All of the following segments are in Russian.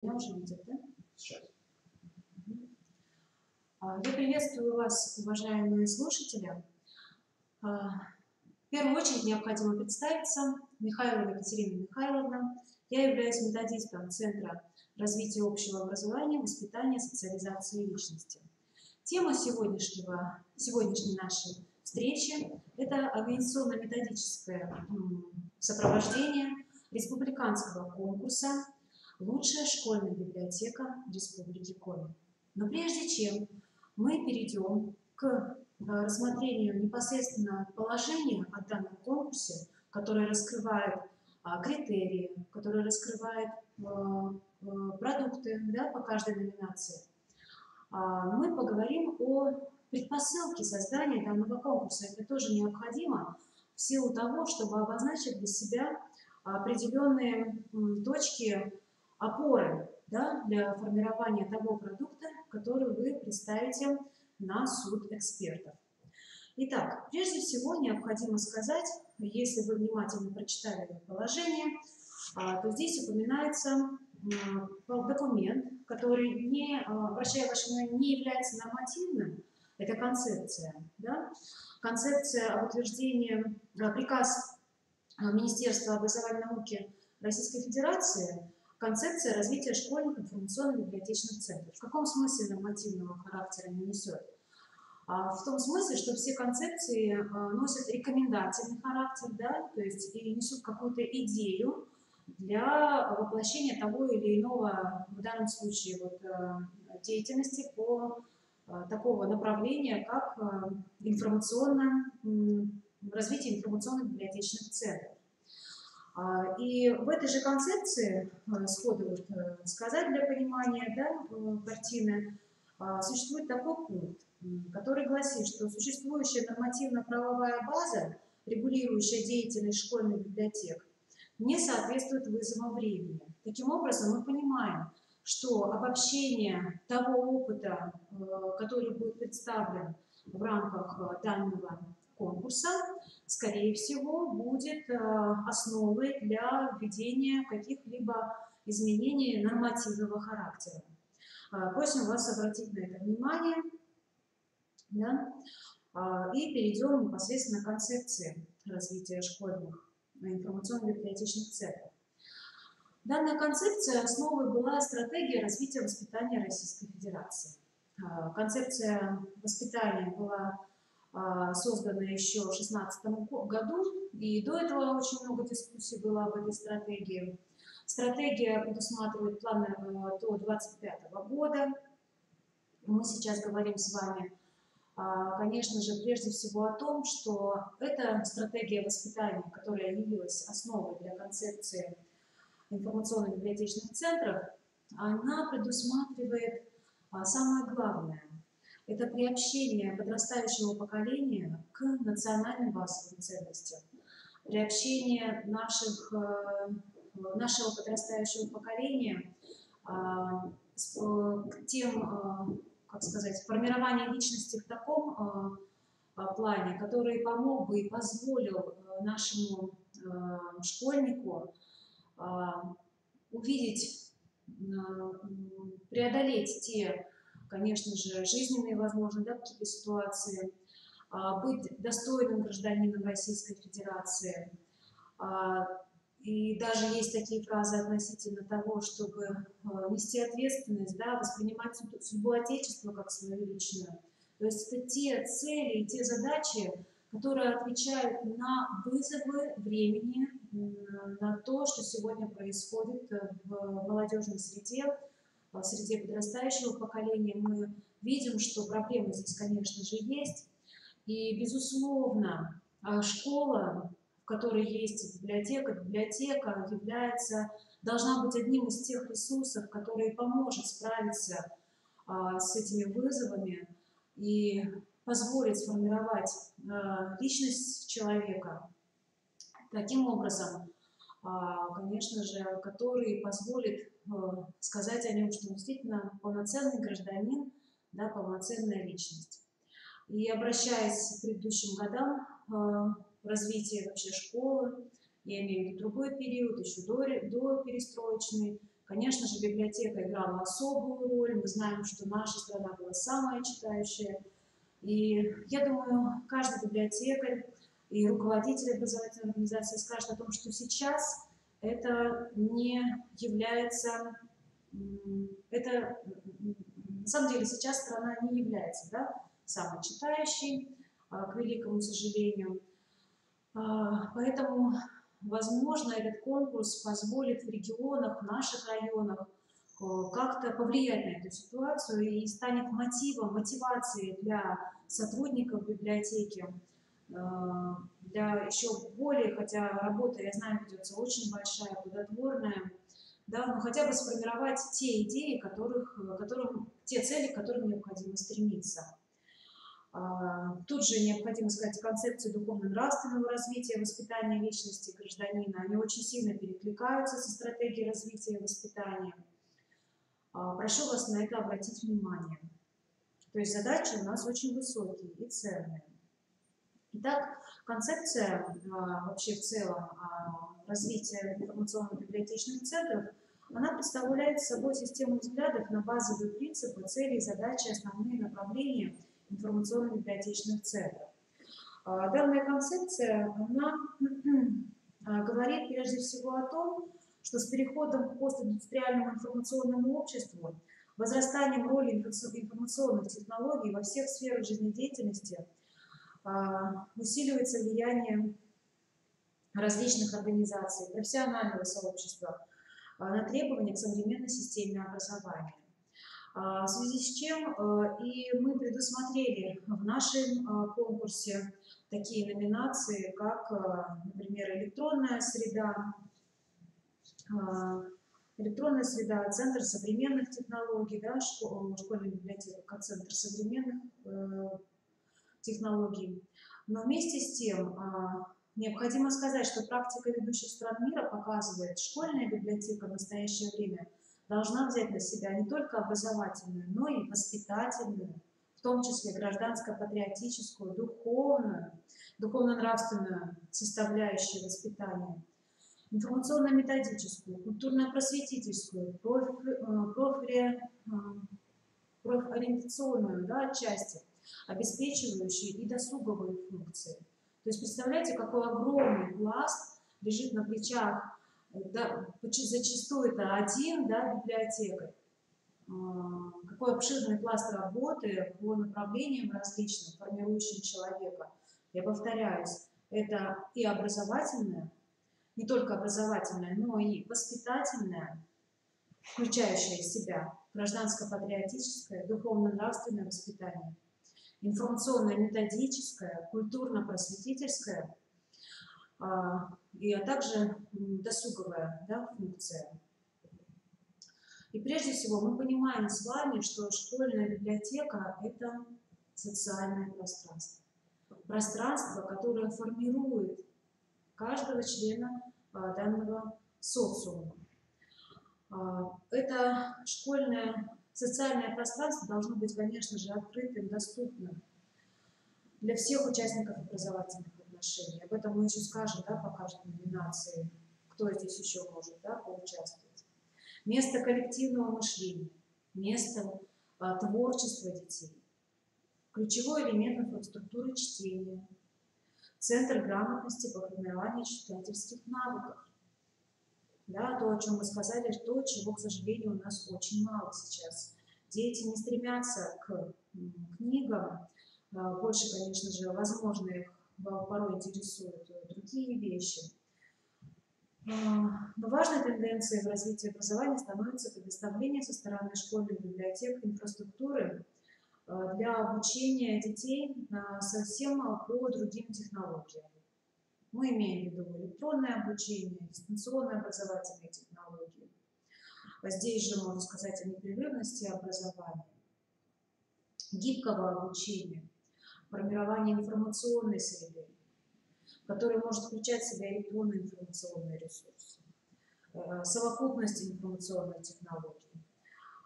Меня уже видят, да? Сейчас. Я приветствую вас, уважаемые слушатели. В первую очередь необходимо представиться. Михайлова Екатерина Михайловна. Я являюсь методистом Центра развития общего образования, воспитания, социализации личности. Тема сегодняшней нашей встречи – это организационно-методическое сопровождение республиканского конкурса «Лучшая школьная библиотека Республики Коми». Но прежде чем мы перейдем к рассмотрению непосредственно положения о данном конкурсе, которое раскрывает критерии, которое раскрывает продукты, да, по каждой номинации, мы поговорим о предпосылке создания данного конкурса. Это тоже необходимо в силу того, чтобы обозначить для себя определенные точки опоры, да, для формирования того продукта, который вы представите на суд экспертов. Итак, прежде всего необходимо сказать, если вы внимательно прочитали положение, то здесь упоминается документ, который, обращаю ваше внимание, не является нормативным, это концепция. Да? Концепция об утверждении, приказ Министерства образования и науки Российской Федерации, концепция развития школьных информационно-библиотечных центров. В каком смысле нормативного характера не несет? В том смысле, что все концепции носят рекомендательный характер, да, то есть и несут какую-то идею для воплощения того или иного, в данном случае, деятельности по такого направления, как развитие информационно-библиотечных центров. И в этой же концепции, сходу сказать для понимания, да, картины, существует такой пункт, который гласит, что существующая нормативно-правовая база, регулирующая деятельность школьных библиотек, не соответствует вызовам времени. Таким образом, мы понимаем, что обобщение того опыта, который будет представлен в рамках данного конкурса, скорее всего, будет основой для введения каких-либо изменений нормативного характера. Просим вас обратить на это внимание, да? И перейдем непосредственно к концепции развития школьных информационно-библиотечных центров. Данная концепция основой была стратегия развития воспитания Российской Федерации. Концепция воспитания была создана еще в 2016 году, и до этого очень много дискуссий было об этой стратегии. Стратегия предусматривает планы до 2025 года. Мы сейчас говорим с вами, конечно же, прежде всего о том, что эта стратегия воспитания, которая явилась основой для концепции информационно-библиотечных центров, она предусматривает самое главное – это приобщение подрастающего поколения к национальным базовым ценностям, приобщение нашего подрастающего поколения к тем, как сказать, формированию личности в таком плане, который помог бы и позволил нашему школьнику увидеть, преодолеть те, конечно же, жизненные, возможно, да, какие-то ситуации, быть достойным гражданином Российской Федерации. И даже есть такие фразы относительно того, чтобы нести ответственность, да, воспринимать судьбу Отечества как свою личную. То есть это те цели и те задачи, которые отвечают на вызовы времени, на то, что сегодня происходит в молодежной среде, в среде подрастающего поколения. Мы видим, что проблемы здесь, конечно же, есть. И, безусловно, школа, в которой есть библиотека должна быть одним из тех ресурсов, который поможет справиться с этими вызовами и позволит сформировать личность человека таким образом, конечно же, который позволит сказать о нем, что он действительно полноценный гражданин, да, полноценная личность. И обращаясь к предыдущим годам развития вообще школы, я имею в виду другой период, еще до перестроечный, Конечно же, библиотека играла особую роль. Мы знаем, что наша страна была самая читающая. И я думаю, каждый библиотекарь и руководитель образовательной организации скажет о том, что сейчас это не является, это на самом деле сейчас страна не является, да, самой читающей, к великому сожалению. Поэтому, возможно, этот конкурс позволит в регионах, в наших районах как-то повлиять на эту ситуацию и станет мотивацией для сотрудников библиотеки, для еще более, хотя работа, я знаю, ведется очень большая, плодотворная, да, но хотя бы сформировать те идеи, те цели, к которым необходимо стремиться. Тут же необходимо сказать концепцию духовно-нравственного развития, воспитания личности гражданина. Они очень сильно перекликаются со стратегией развития и воспитания. Прошу вас на это обратить внимание. То есть задачи у нас очень высокие и ценные. Итак, концепция вообще в целом развития информационно-библиотечных центров, она представляет собой систему взглядов на базовые принципы, цели, задачи, основные направления информационно-библиотечных центров. Данная концепция, она говорит прежде всего о том, что с переходом к постиндустриальному информационному обществу, возрастанием роли информационных технологий во всех сферах жизнедеятельности усиливается влияние различных организаций, профессионального сообщества на требования к современной системе образования. В связи с чем и мы предусмотрели в нашем конкурсе такие номинации, как, например, электронная среда, Центр современных технологий, да, школьная библиотека как Центр современных технологий. Но вместе с тем необходимо сказать, что практика ведущих стран мира показывает, что школьная библиотека в настоящее время должна взять на себя не только образовательную, но и воспитательную, в том числе гражданско-патриотическую, духовно-нравственную составляющую воспитания, информационно-методическую, культурно-просветительскую, профориентационную, да, отчасти, обеспечивающие и досуговые функции. То есть представляете, какой огромный пласт лежит на плечах, да, зачастую это один, да, библиотекарь. Какой обширный пласт работы по направлениям различным, формирующим человека. Я повторяюсь, это и образовательное, не только образовательное, но и воспитательное, включающее в себя гражданско-патриотическое, духовно-нравственное воспитание, информационно-методическое, культурно-просветительское, а также досуговая, да, функция. И прежде всего мы понимаем с вами, что школьная библиотека – это социальное пространство. Пространство, которое формирует каждого члена данного социума. Это школьное социальное пространство должно быть, конечно же, открытым, доступным для всех участников образовательных отношений. Об этом мы еще скажем, да, по каждой номинации, кто здесь еще может, да, поучаствовать. Место коллективного мышления, место творчества детей, ключевой элемент инфраструктуры чтения, центр грамотности по формированию читательских навыков. Да, то, о чем мы сказали, то, чего, к сожалению, у нас очень мало сейчас. Дети не стремятся к книгам, больше, конечно же, возможно, их порой интересуют другие вещи. Но важной тенденцией в развитии образования становится предоставление со стороны школьных библиотек инфраструктуры для обучения детей совсем по другим технологиям. Мы имеем в виду электронное обучение, дистанционные образовательные технологии. Здесь же можно сказать о непрерывности образования, гибкого обучения, формирования информационной среды, который может включать в себя электронные информационные ресурсы, совокупность информационных технологий,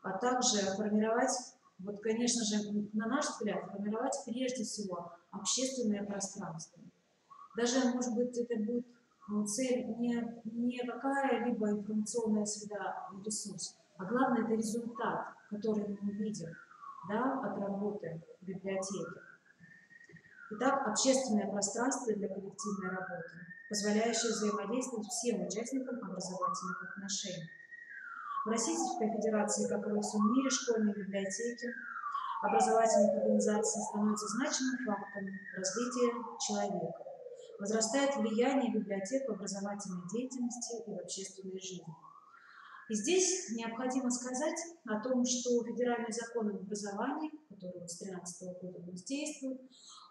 а также формировать, вот, конечно же, на наш взгляд, формировать прежде всего общественное пространство. Даже, может быть, это будет цель не какая-либо информационная среда и ресурс, а главное это результат, который мы видим, да, от работы библиотеки. Итак, общественное пространство для коллективной работы, позволяющее взаимодействовать всем участникам образовательных отношений. В Российской Федерации, как и во всем мире, школьные библиотеки образовательных организаций становятся значимым фактором развития человека. Возрастает влияние библиотек в образовательной деятельности и в общественной жизни. И здесь необходимо сказать о том, что федеральный закон об образовании, который с 2013 года действует,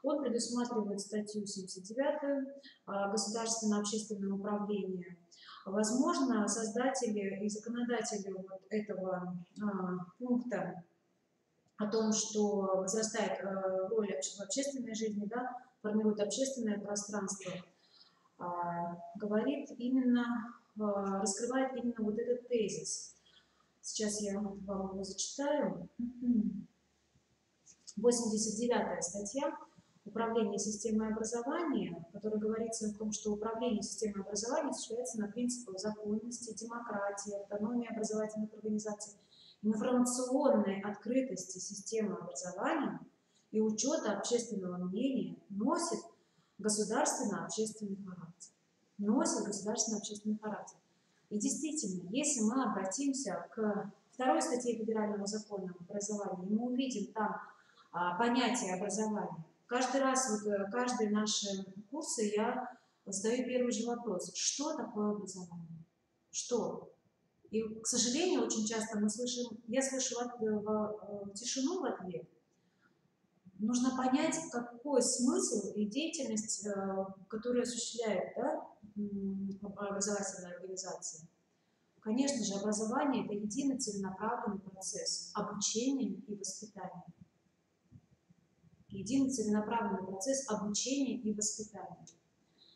он предусматривает статью 79 «Государственное общественное управление». Возможно, создатели и законодатели вот этого пункта о том, что возрастает роль в общественной жизни, да, формирует общественное пространство, говорит именно, раскрывает именно вот этот тезис. Сейчас я вам его зачитаю. 89-я статья «Управление системой образования», в которой говорится о том, что управление системой образования осуществляется на принципах законности, демократии, автономии образовательных организаций, информационной открытости системы образования и учета общественного мнения, носит государственно-общественный характер. Носит государственно-общественный характер. И действительно, если мы обратимся к второй статье Федерального закона об образовании, мы увидим там понятие образования. Каждый раз, вот, каждые наши курсы я задаю первый же вопрос. Что такое образование? Что? И, к сожалению, очень часто я слышу тишину в ответ. Нужно понять, какой смысл и деятельность, которую осуществляет, да, образовательная организация. Конечно же, образование – это единый целенаправленный процесс обучения и воспитания. Единый целенаправленный процесс обучения и воспитания.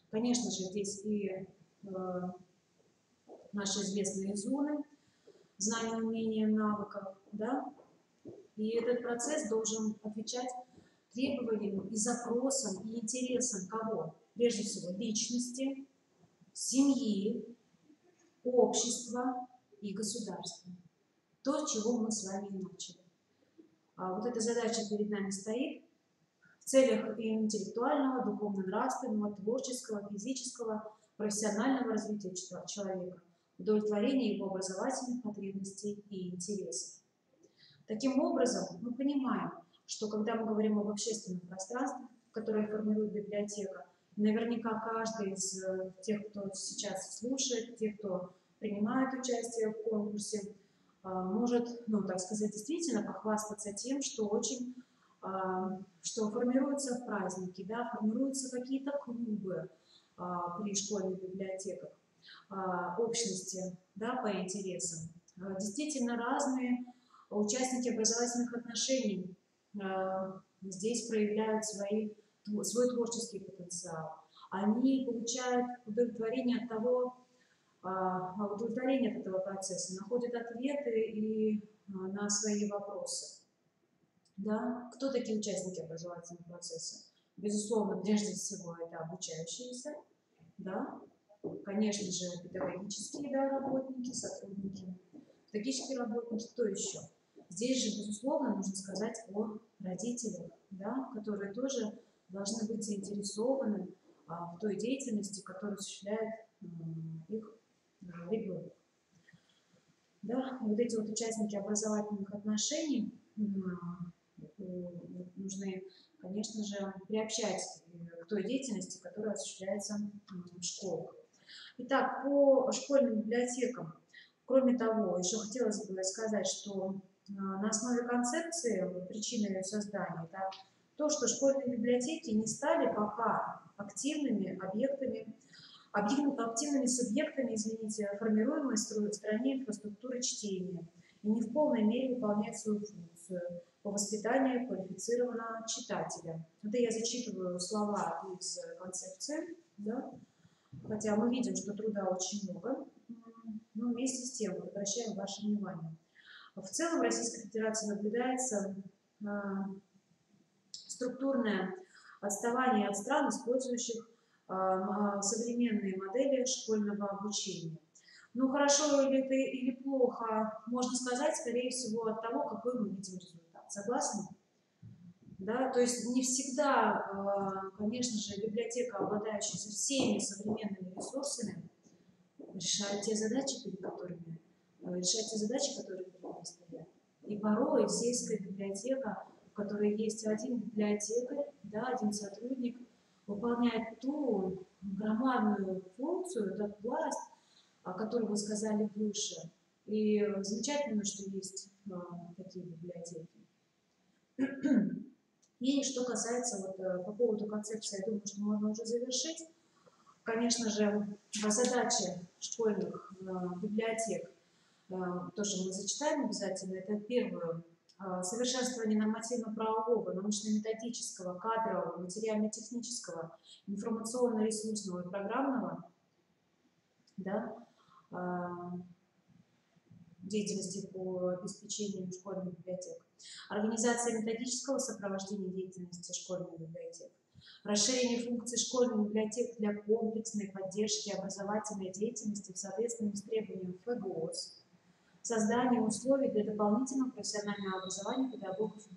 Конечно же, здесь и наши известные зоны, знания, умения, навыков, да? И этот процесс должен отвечать требованиям и запросам, и интересам кого? Прежде всего, личности, семьи, общества и государства. То, с чего мы с вами и начали. Вот эта задача перед нами стоит в целях интеллектуального, духовно-нравственного, творческого, физического, профессионального развития человека, удовлетворения его образовательных потребностей и интересов. Таким образом, мы понимаем, что когда мы говорим об общественном пространстве, которое формирует библиотека, наверняка каждый из тех, кто сейчас слушает, тех, кто принимает участие в конкурсе, может, ну, так сказать, действительно похвастаться тем, что что формируются в праздники, да, формируются какие-то клубы при школьных библиотеках, общности, да, по интересам. Действительно разные участники образовательных отношений здесь проявляют свой творческий потенциал. Они получают удовлетворение от этого процесса, находят ответы и на свои вопросы. Да? Кто такие участники образовательного процесса? Безусловно, прежде всего, это обучающиеся, да? Конечно же, педагогические, да, работники, сотрудники, педагогические работники, кто еще? Здесь же, безусловно, нужно сказать о родителях, да, которые тоже должны быть заинтересованы в той деятельности, которую осуществляет их ребенок. Да? Вот эти вот участники образовательных отношений нужны, конечно же, приобщать к той деятельности, которая осуществляется в школах. Итак, по школьным библиотекам, кроме того, еще хотелось бы сказать, что на основе концепции, причины ее создания, это то, что школьные библиотеки не стали пока активными субъектами, формируемой в стране инфраструктуры чтения и не в полной мере выполняют свою функцию по воспитанию квалифицированного читателя. Это я зачитываю слова из концепции, да? Хотя мы видим, что труда очень много, но вместе с тем обращаем ваше внимание. В целом в Российской Федерации наблюдается структурное отставание от стран, использующих современные модели школьного обучения. Ну, хорошо или это или плохо, можно сказать, скорее всего, от того, какой мы видим результат. Согласны? Да, то есть не всегда, конечно же, библиотека, обладающая всеми современными ресурсами, решает те задачи, которые перед ней стоят. И порой сельская библиотека, в которой есть один библиотекарь, да, один сотрудник, выполняет ту громадную функцию, тот пласт, о котором вы сказали выше. И замечательно, что есть такие библиотеки. И что касается, по поводу концепции, я думаю, что можно уже завершить. Конечно же, задачи школьных библиотек тоже мы зачитаем обязательно. Это первое – совершенствование нормативно-правового, научно-методического, кадрового, материально-технического, информационно-ресурсного и программного, да, деятельности по обеспечению школьных библиотек. Организация методического сопровождения деятельности школьных библиотек. Расширение функций школьных библиотек для комплексной поддержки образовательной деятельности в соответствии с требованиям ФГОС. Создание условий для дополнительного профессионального образования педагогов и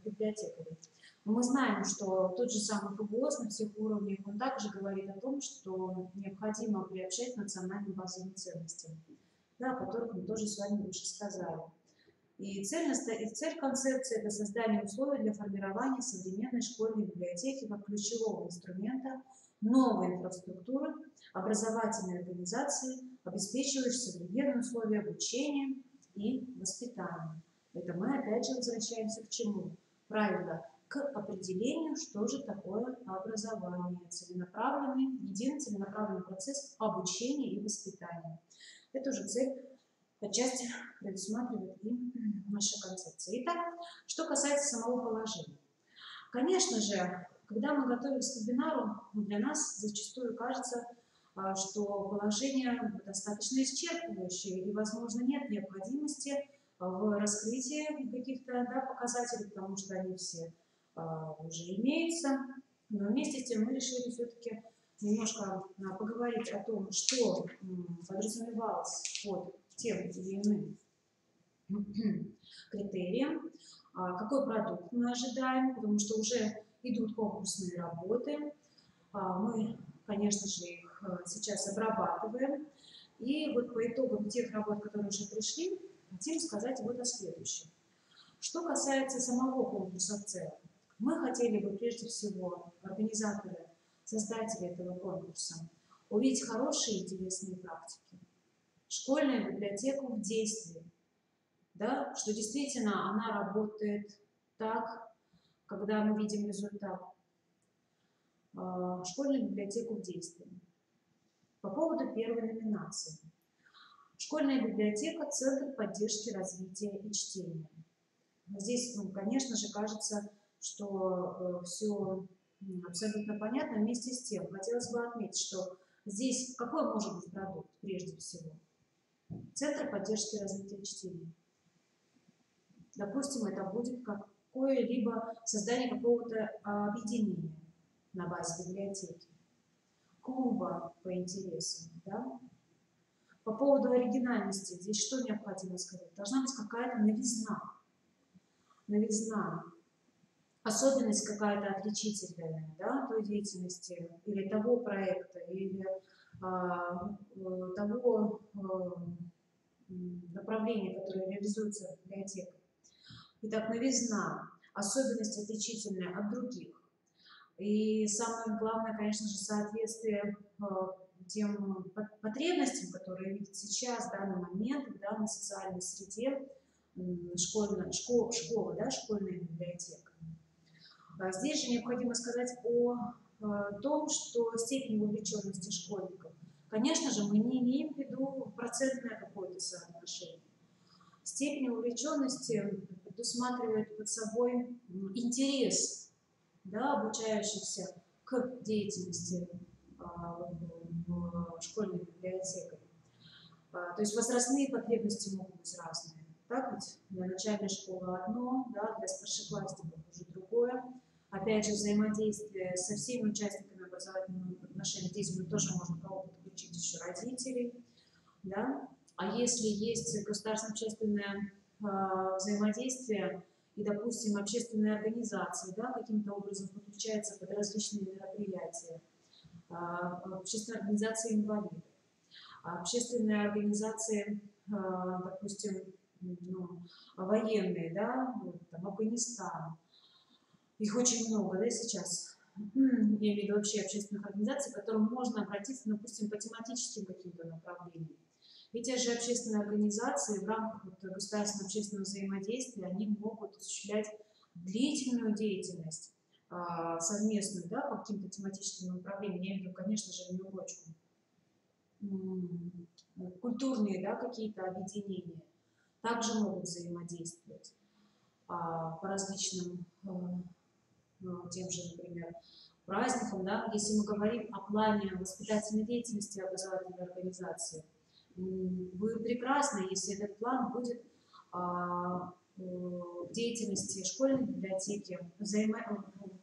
библиотекарей. Мы знаем, что тот же самый ФГОС на всех уровнях, он также говорит о том, что необходимо приобщать национальным базовым ценностям, да, о которых мы тоже с вами выше сказали. И цель концепции – это создание условий для формирования современной школьной библиотеки как ключевого инструмента новой инфраструктуры, образовательной организации, обеспечивающей современные условия обучения и воспитания. Это мы опять же возвращаемся к чему? Правильно, к определению, что же такое образование. Единый целенаправленный процесс обучения и воспитания. Эту же цель отчасти предусматривает и наша концепция. Итак, что касается самого положения. Конечно же, когда мы готовимся к вебинару, для нас зачастую кажется, что положение достаточно исчерпывающее, и, возможно, нет необходимости в раскрытии каких-то показателей, потому что они все уже имеются. Но вместе с тем мы решили все-таки немножко поговорить о том, что подразумевалось под тем или иным критериям, какой продукт мы ожидаем, потому что уже идут конкурсные работы. Мы, конечно же, их сейчас обрабатываем. И вот по итогам тех работ, которые уже пришли, хотим сказать вот о следующем. Что касается самого конкурса в целом, мы хотели бы прежде всего, организаторы, создатели этого конкурса, увидеть хорошие и интересные практики. Школьную библиотеку в действии, да, что действительно она работает так, когда мы видим результат. Школьную библиотеку в действии. По поводу первой номинации. Школьная библиотека – Центр поддержки развития и чтения. Здесь, конечно же, кажется, что все абсолютно понятно. Вместе с тем, хотелось бы отметить, что здесь какой может быть продукт прежде всего? Центр поддержки развития чтения. Допустим, это будет какое-либо создание какого-то объединения на базе библиотеки, клуба по интересам. Да? По поводу оригинальности, здесь что необходимо сказать? Должна быть какая-то новизна, особенность какая-то отличительная, да, той деятельности, или того проекта, или того направления, которое реализуется библиотекой. Итак, новизна, особенность отличительная от других. И самое главное, конечно же, соответствие тем потребностям, которые видят сейчас, в данный момент, в данной социальной среде, школа, да, школьная библиотека. Здесь же необходимо сказать о том, что степень вовлеченности школьников. Конечно же, мы не имеем в виду процентное какое-то соотношение. Степень вовлеченности предусматривает под собой интерес, да, обучающихся к деятельности школьной библиотекой. То есть возрастные потребности могут быть разные. Так ведь для начальной школы одно, да, для старшеклассников уже другое. Опять же, взаимодействие со всеми участниками образовательного отношении здесь тоже можно кого-то подключить, еще родителей, да. А если есть государственно-общественное взаимодействие, и, допустим, общественные организации, да, каким-то образом подключаются под различные мероприятия, общественные организации инвалидов, общественные организации, допустим, ну, военные, да, вот, там, Афганистан, их очень много, да, сейчас. Я имею в виду вообще общественных организаций, к которым можно обратиться, допустим, по тематическим каким-то направлениям. Эти же общественные организации в рамках государственного общественного взаимодействия, они могут осуществлять длительную деятельность, совместную, да, по каким-то тематическим направлениям. Я имею в виду, конечно же, не обочку. Культурные, да, какие-то объединения также могут взаимодействовать по различным тем же, например, праздникам, да, если мы говорим о плане воспитательной деятельности образовательной организации, будет прекрасно, если этот план будет в деятельности школьной библиотеки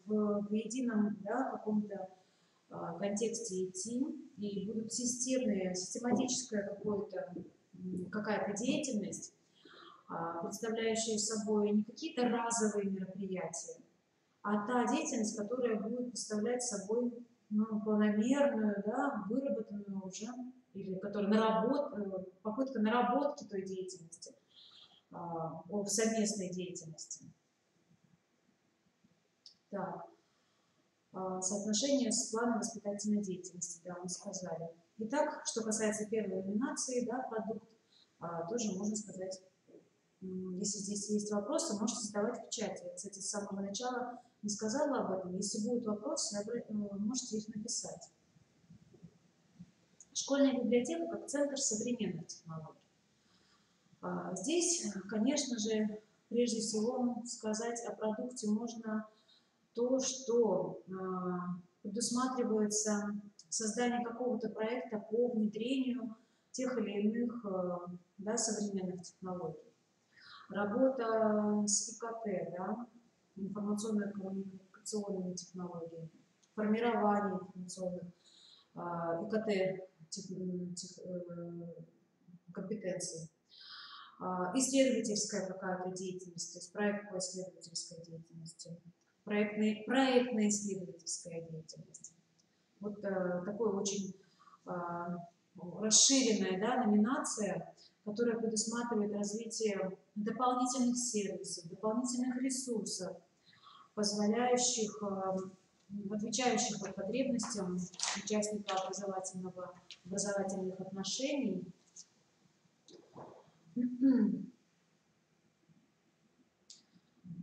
в едином, да, каком-то контексте идти, и будут систематическая какая-то деятельность, представляющая собой не какие-то разовые мероприятия, а та деятельность, которая будет представлять собой, ну, планомерную, да, выработанную уже, или которая попытка наработки той деятельности, в совместной деятельности. Так, соотношение с планом воспитательной деятельности, да, мы сказали. Итак, что касается первой номинации, да, продукт, тоже можно сказать, если здесь есть вопросы, можете задавать в чате. Я, кстати, с самого начала не сказала об этом. Если будут вопросы, можете их написать. Школьная библиотека как центр современных технологий. Здесь, конечно же, прежде всего сказать о продукте можно то, что предусматривается создание какого-то проекта по внедрению тех или иных, да, современных технологий. Работа с ИКТ, да, информационно-коммуникационными технологиями, формирование информационных ИКТ компетенций, исследовательская какая-то деятельность, то есть проект по исследовательской деятельности, проектная исследовательская деятельность. Вот такой очень расширенная, да, номинация, которая предусматривает развитие дополнительных сервисов, дополнительных ресурсов, позволяющих, отвечающих потребностям участника образовательных отношений.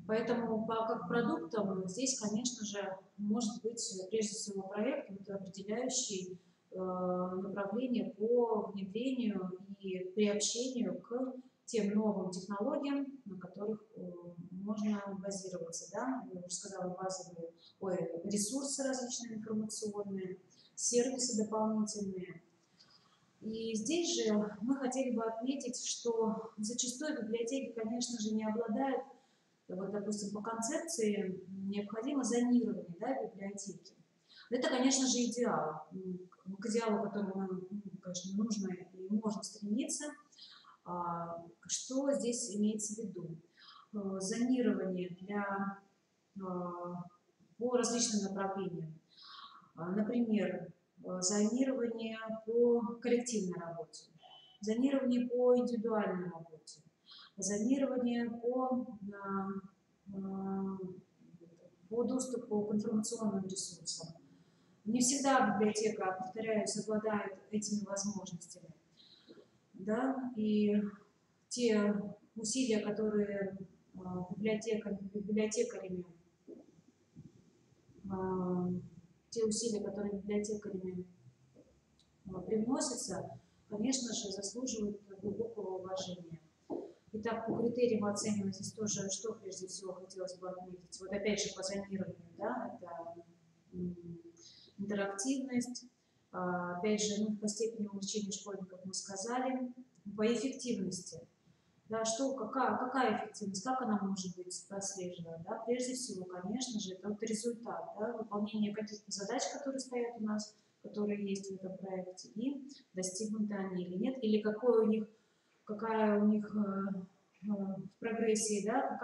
Поэтому как продуктом здесь, конечно же, может быть прежде всего проект, определяющий направление по внедрению и приобщению к тем новым технологиям, на которых можно базироваться. Да? Я уже сказала, базовые ресурсы различные информационные, сервисы дополнительные. И здесь же мы хотели бы отметить, что зачастую библиотеки, конечно же, не обладают, вот, допустим, по концепции необходимо зонирование, да, библиотеки. Это, конечно же, идеал. К идеалу, к которому, конечно, нужно и можно стремиться. Что здесь имеется в виду? Зонирование по различным направлениям. Например, зонирование по коллективной работе, зонирование по индивидуальной работе, зонирование по доступу к информационным ресурсам. Не всегда библиотека, повторяюсь, обладает этими возможностями. Да? И те усилия, которые библиотекарями привносятся, конечно же, заслуживают глубокого уважения. Итак, по критериям оценивать здесь тоже, что прежде всего хотелось бы отметить. Вот опять же по зонированию, да, это интерактивность, опять же, по степени увлечения школьников мы сказали, по эффективности. Да, какая эффективность, как она может быть прослежена? Да? Прежде всего, конечно же, это вот результат, да, выполнение каких-то задач, которые стоят у нас которые есть в этом проекте, и достигнуты они или нет, или какая у них в прогрессии, да,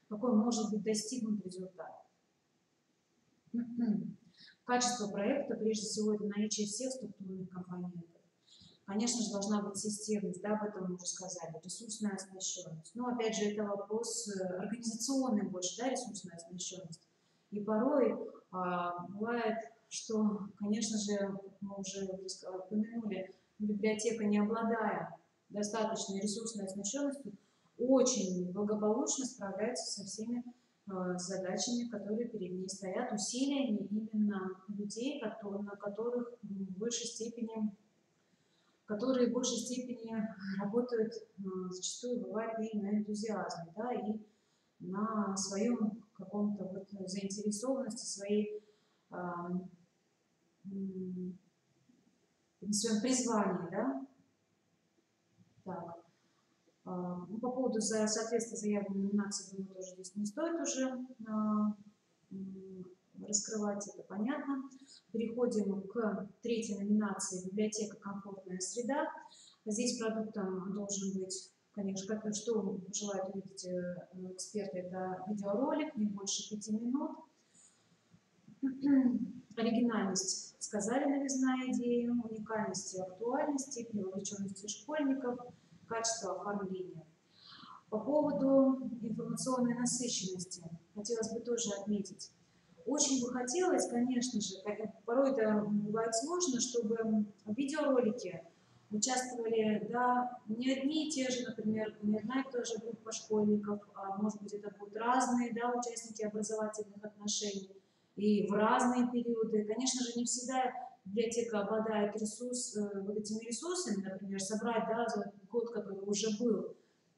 какой может быть достигнут результат. Качество проекта, прежде всего, это наличие всех структурных компонентов. Конечно же, должна быть системность, да, об этом мы уже сказали, ресурсная оснащенность. Но, опять же, это вопрос организационный больше, да, ресурсная оснащенность. И порой бывает, что, конечно же, мы уже упомянули, библиотека, не обладая достаточной ресурсной оснащенностью, очень благополучно справляется со всеми задачами, которые перед ней стоят, усилиями именно людей, которые в большей степени работают, зачастую бывает и на энтузиазме, да, и на своем каком-то вот заинтересованности, на своем призвании, да. Так. По поводу соответствия заявленной номинации, думаю, тоже здесь не стоит уже раскрывать, это понятно. Переходим к третьей номинации «Библиотека. Комфортная среда». Здесь продуктом должен быть, конечно, что желают увидеть эксперты, это видеоролик, не больше 5 минут. Оригинальность, сказали, новизна идеи, уникальность и актуальность, степень вовлеченности школьников, качество оформления. По поводу информационной насыщенности хотелось бы тоже отметить. Очень бы хотелось, конечно же, порой это бывает сложно, чтобы в видеоролике участвовали, да, не одни и те же, например, не одна и та же группа школьников, а может быть это будут разные, да, участники образовательных отношений и в разные периоды. Конечно же, не всегда библиотека обладает вот этими ресурсами, например, собрать, да, за год, который уже был,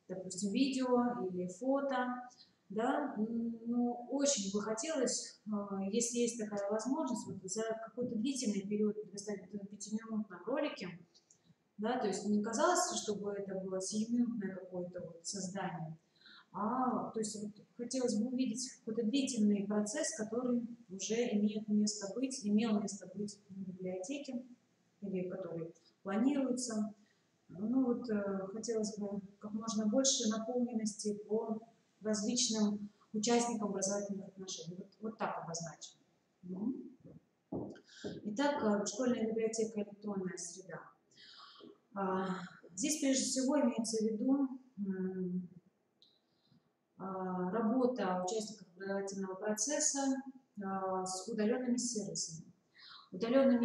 допустим, видео или фото, да, но очень бы хотелось, если есть такая возможность, вот за какой-то длительный период предоставить 5-минутном ролике, да, то есть не казалось, чтобы это было сиюминутное какое-то вот создание, то есть вот хотелось бы увидеть какой-то длительный процесс, который уже имел место быть в библиотеке, или который планируется. Ну вот хотелось бы как можно больше наполненности по различным участникам образовательных отношений. Вот так обозначим. Итак, школьная библиотека, электронная среда. Здесь прежде всего имеется в виду работа участников образовательного процесса с удаленными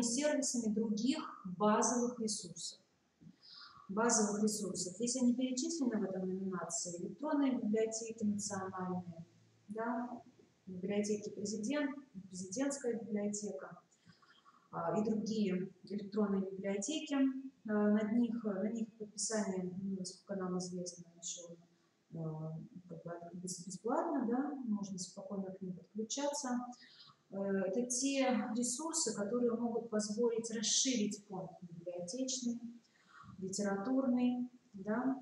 сервисами других базовых ресурсов. Если они перечислены в этой номинации, электронные библиотеки национальные, да, библиотеки президентская библиотека и другие электронные библиотеки, на них подписание, насколько нам известно, еще бесплатно, да, можно спокойно к ним подключаться. Это те ресурсы, которые могут позволить расширить фонд библиотечный, литературный, да.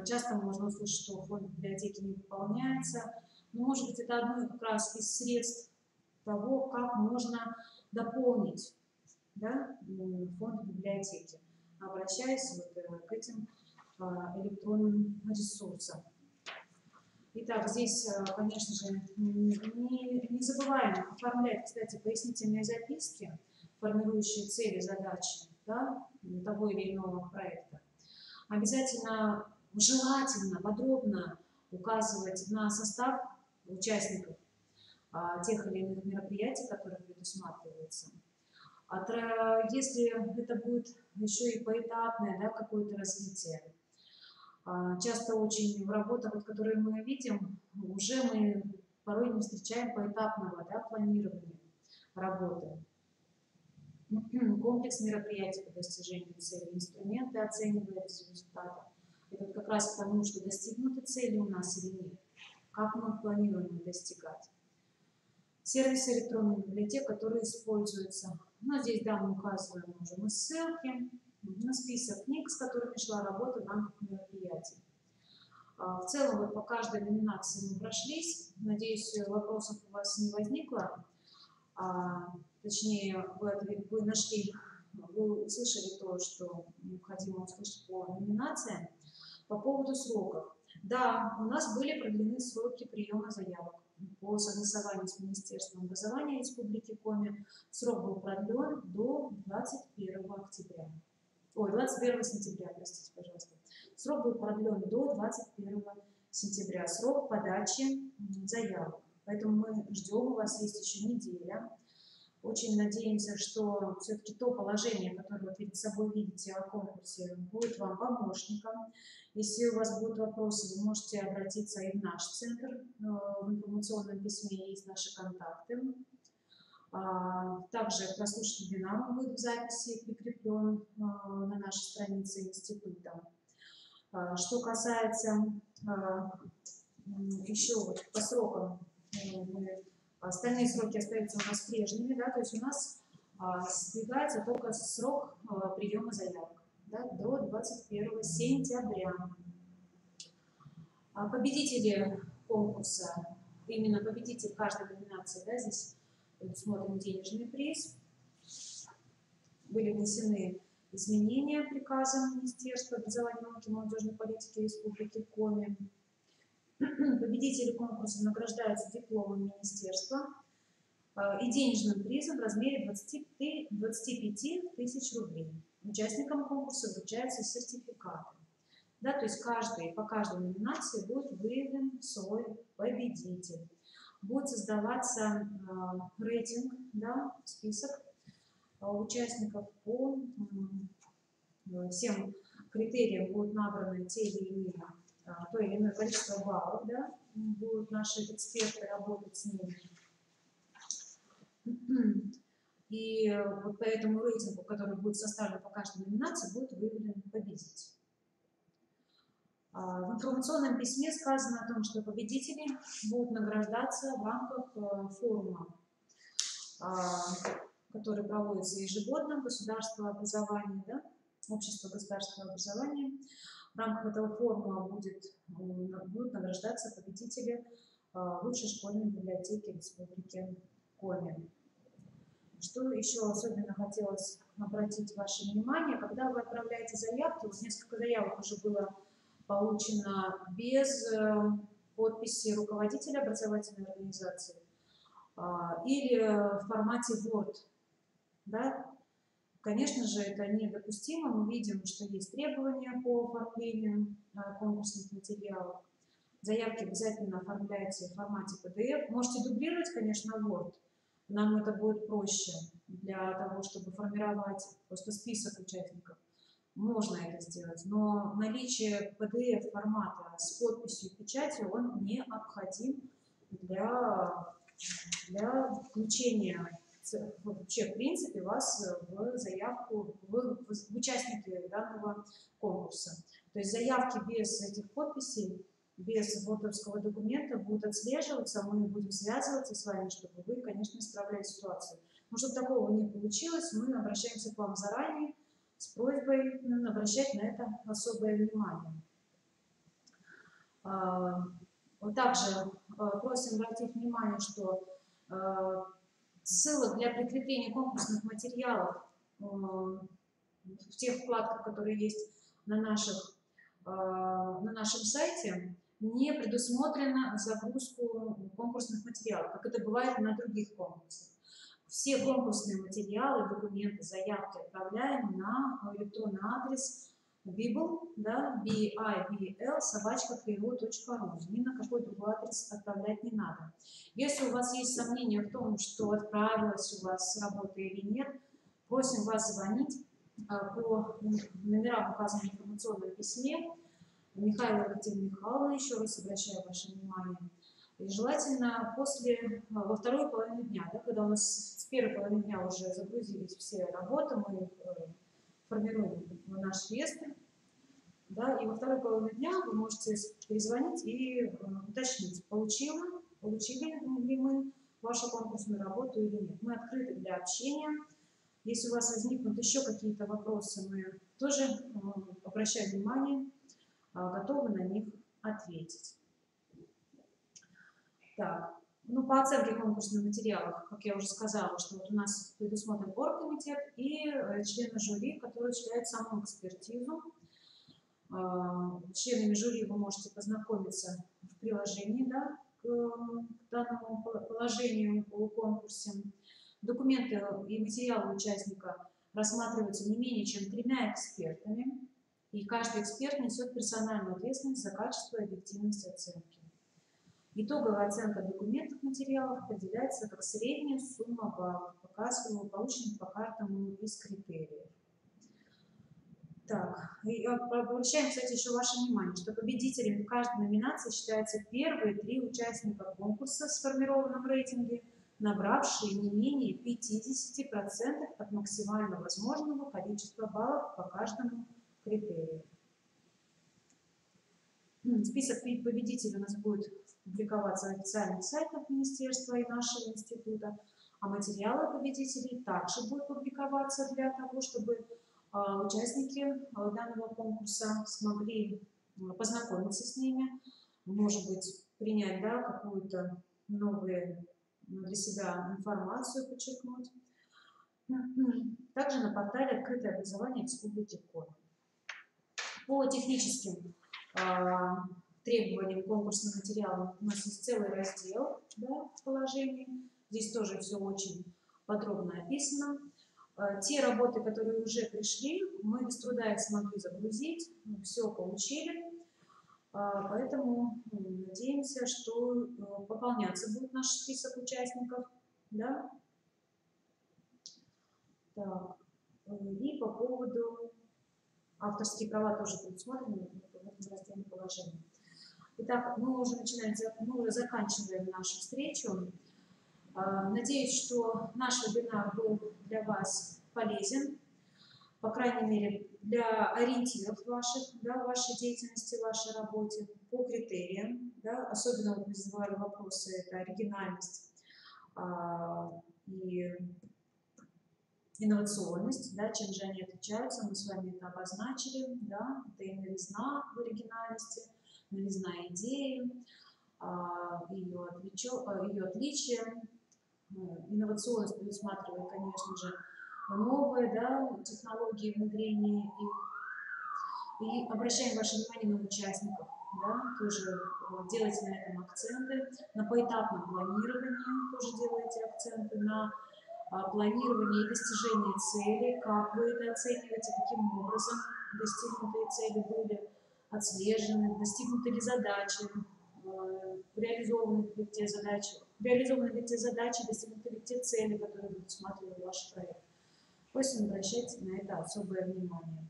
Часто можно услышать, что фонд библиотеки не пополняется, но, может быть, это одно как раз из средств того, как можно дополнить, да, фонд библиотеки, обращаясь вот к этим электронным ресурсам. Итак, здесь, конечно же, не забываем оформлять, кстати, пояснительные записки, формирующие цели, задачи, да, того или иного проекта. Обязательно, желательно, подробно указывать на состав участников тех или иных мероприятий, которые предусматриваются. Если это будет еще и поэтапное, да, какое-то развитие, часто очень в работах, которые мы видим, уже мы порой не встречаем поэтапного, да, планирования работы. Комплекс мероприятий по достижению цели, инструменты оценивания результата. Это вот как раз к тому, что достигнуты цели у нас или нет, как мы планируем их достигать. Сервисы электронной библиотеки, которые используются. Ну, здесь, да, мы указываем уже ссылки на список книг, с которыми шла работа в рамках мероприятий. В целом, вот по каждой номинации мы прошлись. Надеюсь, вопросов у вас не возникло. точнее, вы нашли, вы услышали то, что необходимо услышать по номинациям. По поводу сроков. Да, у нас были продлены сроки приема заявок. По согласованию с Министерством образования Республики Коми срок был продлен до 21 октября. Ой, 21 сентября, простите, пожалуйста. Срок был продлен до 21 сентября, срок подачи заявок. Поэтому мы ждем, у вас есть еще неделя. Очень надеемся, что все-таки то положение, которое вы перед собой видите о конкурсе, будет вам помощником. Если у вас будут вопросы, вы можете обратиться и в наш центр. В информационном письме есть наши контакты. Также прослушать вебинар будет в записи прикреплен на нашей странице института. Что касается еще вот по срокам, остальные сроки остаются у нас прежними, да, то есть у нас сдвигается только срок приема заявок, да, до 21 сентября. Победители конкурса, именно победитель каждой номинации, да, здесь предусмотрен денежный приз. Были внесены изменения приказом Министерства образования, науки и молодежной политики Республики Коми. Победители конкурса награждаются дипломом министерства и денежным призом в размере 25 тысяч рублей. Участникам конкурса вручаются сертификаты. Да, то есть по каждой номинации будет выявлен свой победитель. Будет создаваться рейтинг, да, список участников по всем критериям будут набраны то или иное количество баллов, да, будут наши эксперты работать с ними. И вот по этому рейтингу, который будет составлен по каждой номинации, будет выявлен победитель. В информационном письме сказано о том, что победители будут награждаться в рамках форума, который проводится ежегодно, государственного образования, да, общество государственного образования. В рамках этого форума будут награждаться победители лучшей школьной библиотеки Республики Коми. Что еще особенно хотелось обратить ваше внимание, когда вы отправляете заявки, вот несколько заявок уже было получено без подписи руководителя образовательной организации или в формате Word. Да? Конечно же, это недопустимо. Мы видим, что есть требования по оформлению конкурсных материалов. Заявки обязательно оформляйте в формате PDF. Можете дублировать, конечно, Word. Нам это будет проще для того, чтобы формировать просто список участников. Можно это сделать, но наличие PDF-формата с подписью и печатью, он необходим для включения вообще, в принципе, вас в заявку, в участники данного конкурса. То есть заявки без этих подписей, без вордовского документа будут отслеживаться, мы будем связываться с вами, чтобы вы, конечно, исправляли ситуацию. Но чтобы такого не получилось, мы обращаемся к вам заранее с просьбой обращать на это особое внимание. Вот также просим обратить внимание, что ссылок для прикрепления конкурсных материалов в тех вкладках, которые есть на нашем сайте, не предусмотрена загрузку конкурсных материалов, как это бывает на других конкурсах. Все конкурсные материалы, документы, заявки отправляем на электронный адрес bibl, да, bibl@kro.ru. Ни на какой другой адрес отправлять не надо. Если у вас есть сомнения в том, что отправилась у вас работа или нет, просим вас звонить по номерам, указанным в информационном письме. Михаила Екатерина Михайловна, еще раз обращаю ваше внимание. И желательно во второй половине дня, да, когда у нас с первой половины дня уже загрузились все работы, мы формируем наш реестр, да, и во второй половине дня вы можете перезвонить и уточнить, получили ли мы вашу конкурсную работу или нет. Мы открыты для общения. Если у вас возникнут еще какие-то вопросы, мы тоже, обращаем внимание, готовы на них ответить. Так, Ну, по оценке конкурсных материалов, как я уже сказала, что вот у нас предусмотрен оргкомитет и члены жюри, которые осуществляют саму экспертизу. Членами жюри вы можете познакомиться в приложении, да, к данному положению о конкурсе. Документы и материалы участника рассматриваются не менее чем 3 экспертами, и каждый эксперт несет персональную ответственность за качество и объективность оценки. Итоговая оценка документов материалов определяется как средняя сумма баллов, полученных по каждому из критериев. Так, и обращаем, кстати, еще ваше внимание, что победителями в каждой номинации считаются первые 3 участника конкурса в сформированном рейтинге, набравшие не менее 50% от максимально возможного количества баллов по каждому критерию. Список победителей у нас будет публиковаться на официальных сайтах Министерства и нашего института, а материалы победителей также будут публиковаться для того, чтобы участники данного конкурса смогли познакомиться с ними, может быть, принять, да, какую-то новую для себя информацию, подчеркнуть. Также на портале «Открытое образование Республики Коми». По техническим требованиям конкурсных материалов у нас есть целый раздел, да, в положении. Здесь тоже все очень подробно описано. Те работы, которые уже пришли, мы без труда их смогли загрузить, все получили. Поэтому надеемся, что пополняться будет наш список участников. Да? Так. И по поводу авторские права тоже предусмотрены в этом разделе положения. Итак, мы уже заканчиваем нашу встречу. Надеюсь, что наш вебинар был для вас полезен, по крайней мере, для ориентиров ваших, да, вашей деятельности, вашей работе, по критериям. Да, особенно, вот мы задавали вопросы, это оригинальность и инновационность, да, чем же они отличаются, мы с вами это обозначили, да, это и новизна в оригинальности, новизна идеи, ее отличия. Инновационность предусматривает, конечно же, новые, да, технологии внедрения их. И обращаем ваше внимание на участников, да, тоже делайте на этом акценты, на поэтапном планировании тоже делайте акценты, на планирование и достижение цели, как вы это оцениваете, каким образом достигнутые цели были отслежены, достигнуты ли задачи, реализованы ли те задачи, достигнуты ли те цели, которые предусматривал ваш проект. Просим обращать на это особое внимание.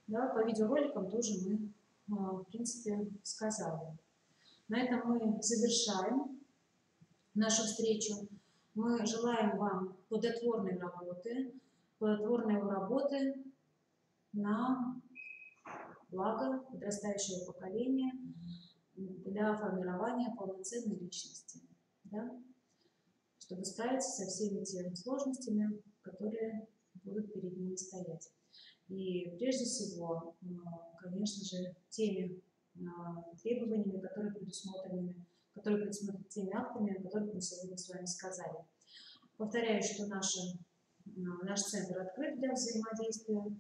Да, по видеороликам тоже мы, в принципе, сказали. На этом мы завершаем нашу встречу. Мы желаем вам плодотворной работы на благо подрастающего поколения для формирования полноценной личности, да? Чтобы справиться со всеми теми сложностями, которые будут перед ними стоять. И прежде всего, конечно же, теми требованиями, которые предусмотрены теми актами, о которых мы сегодня с вами сказали. Повторяю, что наш центр открыт для взаимодействия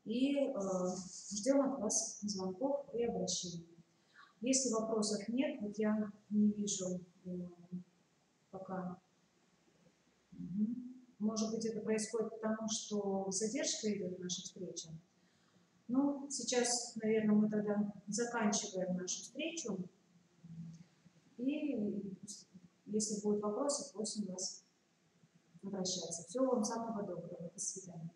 и ждем от вас звонков и обращений. Если вопросов нет, вот я не вижу пока. Может быть, это происходит потому, что задержка идет в нашей встрече. Ну, сейчас, наверное, мы тогда заканчиваем нашу встречу. И если будут вопросы, просим вас обращаться. Всего вам самого доброго. До свидания.